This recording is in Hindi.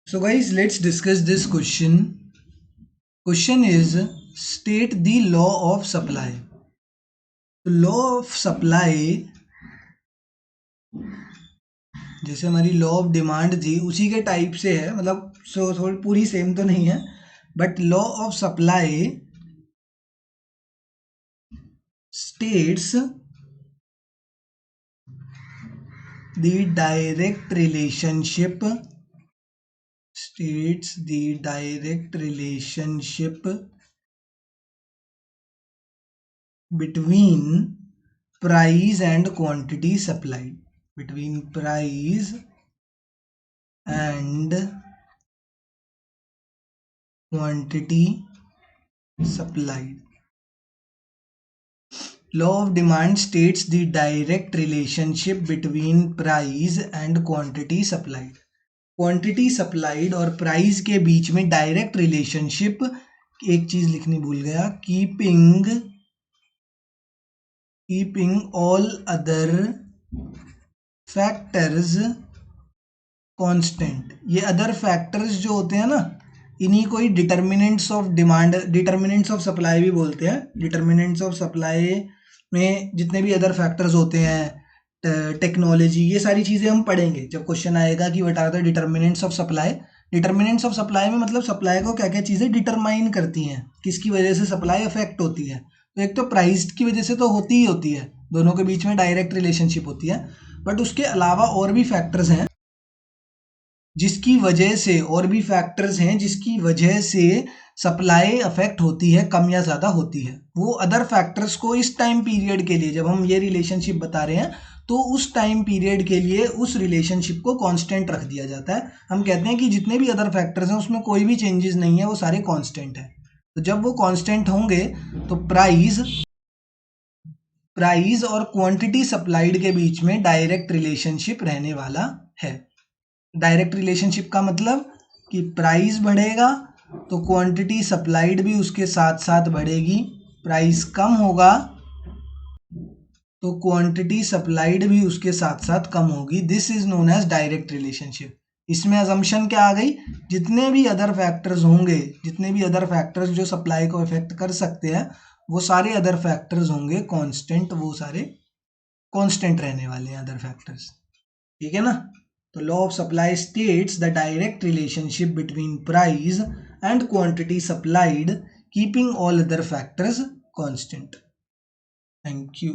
So guys, let's discuss this question. Question is, state the law of supply. तो लॉ ऑफ सप्लाई जैसे हमारी लॉ ऑफ डिमांड थी उसी के टाइप से है, मतलब थोड़ी पूरी सेम तो नहीं है, but law of supply states the direct relationship between price and quantity supplied. Between price and quantity supplied. Law of demand states the direct relationship between price and quantity supplied. Quantity supplied और प्राइस के बीच में डायरेक्ट रिलेशनशिप, एक चीज लिखनी भूल गया, keeping all other factors constant. ये अदर फैक्टर्स जो होते हैं ना, इन्हीं को ही determinants of demand, determinants of supply भी बोलते हैं. डिटर्मिनेंट्स ऑफ सप्लाई में जितने भी अदर फैक्टर्स होते हैं, टेक्नोलॉजी, ये सारी चीज़ें हम पढ़ेंगे जब क्वेश्चन आएगा कि what are the determinants of supply. Determinants of supply में मतलब सप्लाई को क्या क्या चीज़ें डिटरमाइन करती हैं, किसकी वजह से सप्लाई अफेक्ट होती है. तो एक तो प्राइस की वजह से तो होती ही होती है, दोनों के बीच में डायरेक्ट रिलेशनशिप होती है, बट उसके अलावा और भी फैक्टर्स हैं जिसकी वजह से, जिसकी वजह से सप्लाई अफेक्ट होती है, कम या ज़्यादा होती है. वो अदर फैक्टर्स को इस टाइम पीरियड के लिए, जब हम ये रिलेशनशिप बता रहे हैं, तो उस टाइम पीरियड के लिए उस रिलेशनशिप को कांस्टेंट रख दिया जाता है. हम कहते हैं कि जितने भी अदर फैक्टर्स हैं उसमें कोई भी चेंजेस नहीं है, वो सारे कांस्टेंट हैं. तो जब वो कांस्टेंट होंगे तो प्राइस और क्वांटिटी सप्लाइड के बीच में डायरेक्ट रिलेशनशिप रहने वाला है. डायरेक्ट रिलेशनशिप का मतलब कि प्राइस बढ़ेगा तो क्वांटिटी सप्लाइड भी उसके साथ साथ बढ़ेगी, प्राइस कम होगा तो क्वांटिटी सप्लाइड भी उसके साथ साथ कम होगी. This is known as direct relationship. इसमें अजम्पशन क्या आ गई, जितने भी अदर फैक्टर्स होंगे, जितने भी अदर फैक्टर्स जो सप्लाई को इफेक्ट कर सकते हैं, वो सारे अदर फैक्टर्स होंगे कांस्टेंट, वो सारे कांस्टेंट रहने वाले हैं अदर फैक्टर्स. ठीक है ना. तो law of supply states the direct relationship between price and quantity supplied keeping all other factors constant. Thank you.